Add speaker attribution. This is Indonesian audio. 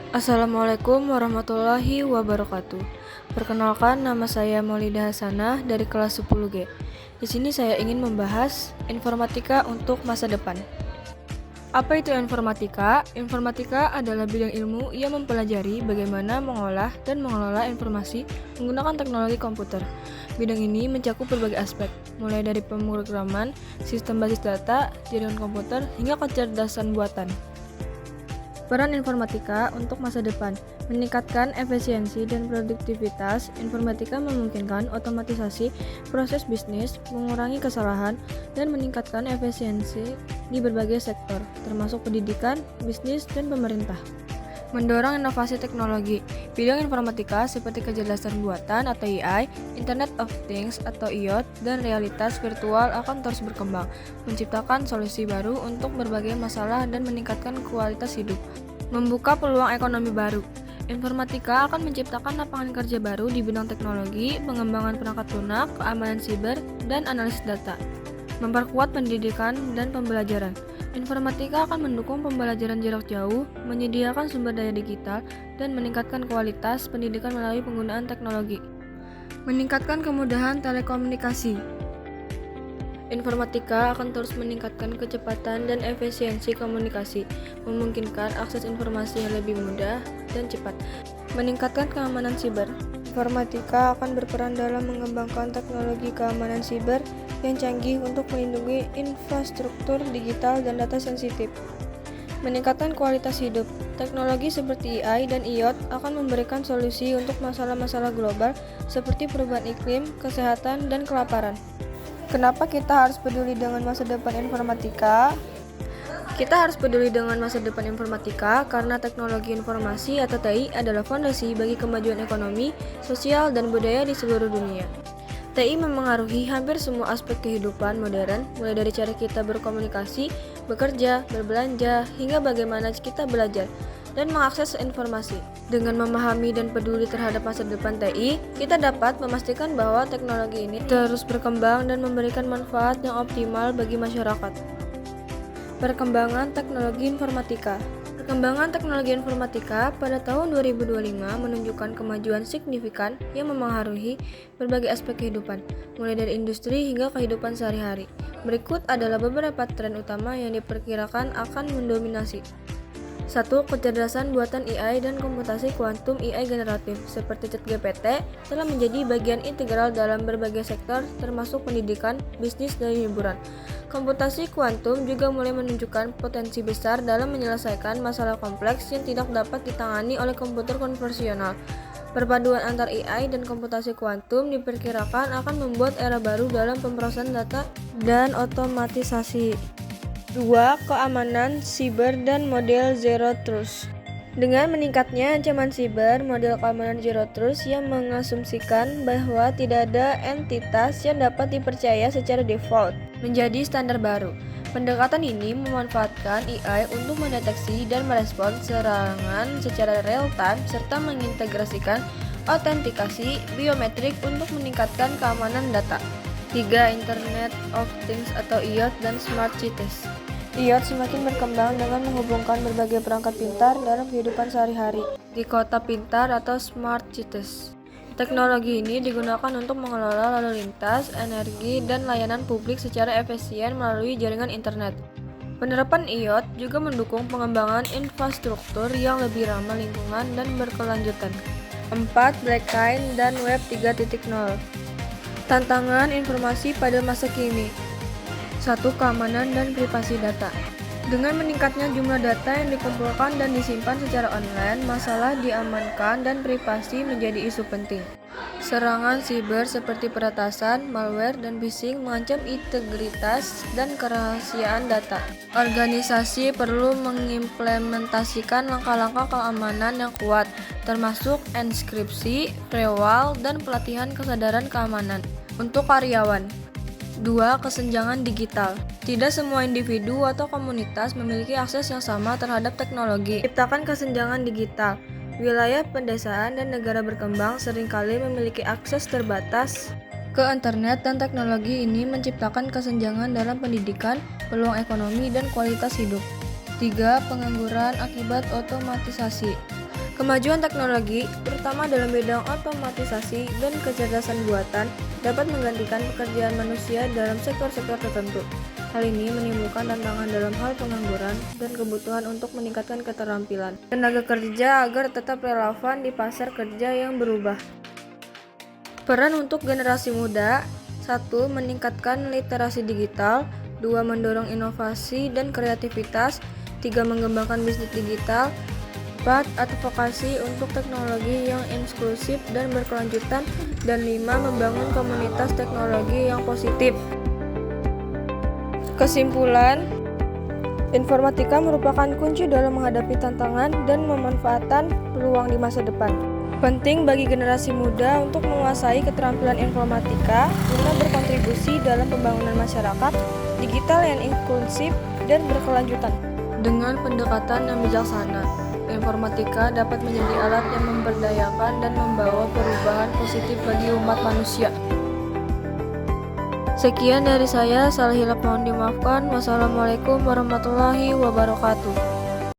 Speaker 1: Assalamualaikum warahmatullahi wabarakatuh. Perkenalkan, nama saya Maulida Hasanah dari kelas 10G. Di sini saya ingin membahas informatika untuk masa depan. Apa itu informatika? Informatika adalah bidang ilmu yang mempelajari bagaimana mengolah dan mengelola informasi menggunakan teknologi komputer. Bidang ini mencakup berbagai aspek, mulai dari pemrograman, sistem basis data, jaringan komputer, hingga kecerdasan buatan. Peran informatika untuk masa depan meningkatkan efisiensi dan produktivitas. Informatika memungkinkan otomatisasi proses bisnis, mengurangi kesalahan, dan meningkatkan efisiensi di berbagai sektor, termasuk pendidikan, bisnis, dan pemerintah. Mendorong inovasi teknologi. Bidang informatika seperti kecerdasan buatan atau AI, Internet of Things atau IoT, dan realitas virtual akan terus berkembang, menciptakan solusi baru untuk berbagai masalah dan meningkatkan kualitas hidup. Membuka peluang ekonomi baru. Informatika akan menciptakan lapangan kerja baru di bidang teknologi, pengembangan perangkat lunak, keamanan siber, dan analisis data. Memperkuat pendidikan dan pembelajaran. Informatika akan mendukung pembelajaran jarak jauh, menyediakan sumber daya digital, dan meningkatkan kualitas pendidikan melalui penggunaan teknologi. Meningkatkan kemudahan telekomunikasi. Informatika akan terus meningkatkan kecepatan dan efisiensi komunikasi, memungkinkan akses informasi yang lebih mudah dan cepat. Meningkatkan keamanan siber. Informatika akan berperan dalam mengembangkan teknologi keamanan siber yang canggih untuk melindungi infrastruktur digital dan data sensitif. Meningkatkan kualitas hidup. Teknologi seperti AI dan IoT akan memberikan solusi untuk masalah-masalah global seperti perubahan iklim, kesehatan, dan kelaparan. Kenapa kita harus peduli dengan masa depan informatika? Kita harus peduli dengan masa depan informatika karena teknologi informasi atau TI adalah fondasi bagi kemajuan ekonomi, sosial, dan budaya di seluruh dunia. TI memengaruhi hampir semua aspek kehidupan modern, mulai dari cara kita berkomunikasi, bekerja, berbelanja, hingga bagaimana kita belajar dan mengakses informasi. Dengan memahami dan peduli terhadap masa depan TI, kita dapat memastikan bahwa teknologi ini terus berkembang dan memberikan manfaat yang optimal bagi masyarakat. Perkembangan teknologi informatika. Perkembangan teknologi informatika pada tahun 2025 menunjukkan kemajuan signifikan yang memengaruhi berbagai aspek kehidupan, mulai dari industri hingga kehidupan sehari-hari. Berikut adalah beberapa tren utama yang diperkirakan akan mendominasi. 1. Kecerdasan buatan AI dan komputasi kuantum AI generatif seperti ChatGPT telah menjadi bagian integral dalam berbagai sektor termasuk pendidikan, bisnis, dan hiburan. Komputasi kuantum juga mulai menunjukkan potensi besar dalam menyelesaikan masalah kompleks yang tidak dapat ditangani oleh komputer konvensional. Perpaduan antar AI dan komputasi kuantum diperkirakan akan membuat era baru dalam pemrosesan data dan otomatisasi. 2. Keamanan siber dan model Zero Trust. Dengan meningkatnya ancaman siber, model keamanan Zero Trust yang mengasumsikan bahwa tidak ada entitas yang dapat dipercaya secara default menjadi standar baru. Pendekatan ini memanfaatkan AI untuk mendeteksi dan merespons serangan secara real-time serta mengintegrasikan autentikasi biometrik untuk meningkatkan keamanan data. 3. Internet of Things atau IoT dan Smart Cities. IoT semakin berkembang dengan menghubungkan berbagai perangkat pintar dalam kehidupan sehari-hari di kota pintar atau Smart Cities. Teknologi ini digunakan untuk mengelola lalu lintas, energi, dan layanan publik secara efisien melalui jaringan internet. Penerapan IoT juga mendukung pengembangan infrastruktur yang lebih ramah lingkungan dan berkelanjutan. 4. Blockchain dan Web 3.0. Tantangan informasi pada masa kini. 1. Keamanan dan privasi data. Dengan meningkatnya jumlah data yang dikumpulkan dan disimpan secara online, masalah diamankan dan privasi menjadi isu penting. Serangan siber seperti peretasan, malware, dan phishing mengancam integritas dan kerahasiaan data. Organisasi perlu mengimplementasikan langkah-langkah keamanan yang kuat, termasuk enskripsi, firewall, dan pelatihan kesadaran keamanan untuk karyawan. 2. Kesenjangan digital. Tidak semua individu atau komunitas memiliki akses yang sama terhadap teknologi. Menciptakan kesenjangan digital. Wilayah pedesaan dan negara berkembang seringkali memiliki akses terbatas ke internet dan teknologi ini menciptakan kesenjangan dalam pendidikan, peluang ekonomi, dan kualitas hidup. 3. Pengangguran akibat otomatisasi. Kemajuan teknologi, terutama dalam bidang otomatisasi dan kecerdasan buatan, dapat menggantikan pekerjaan manusia dalam sektor-sektor tertentu. Hal ini menimbulkan tantangan dalam hal pengangguran dan kebutuhan untuk meningkatkan keterampilan tenaga kerja agar tetap relevan di pasar kerja yang berubah. Peran untuk generasi muda: 1. Meningkatkan literasi digital. 2. Mendorong inovasi dan kreativitas. 3. Mengembangkan bisnis digital. 4. Advokasi untuk teknologi yang inklusif dan berkelanjutan. Dan 5. Membangun komunitas teknologi yang positif. Kesimpulan, informatika merupakan kunci dalam menghadapi tantangan dan memanfaatkan peluang di masa depan. Penting bagi generasi muda untuk menguasai keterampilan informatika guna berkontribusi dalam pembangunan masyarakat digital yang inklusif dan berkelanjutan. Dengan pendekatan yang bijaksana, informatika dapat menjadi alat yang memberdayakan dan membawa perubahan positif bagi umat manusia. Sekian dari saya, salah hilap mohon dimaafkan. Wassalamualaikum warahmatullahi wabarakatuh.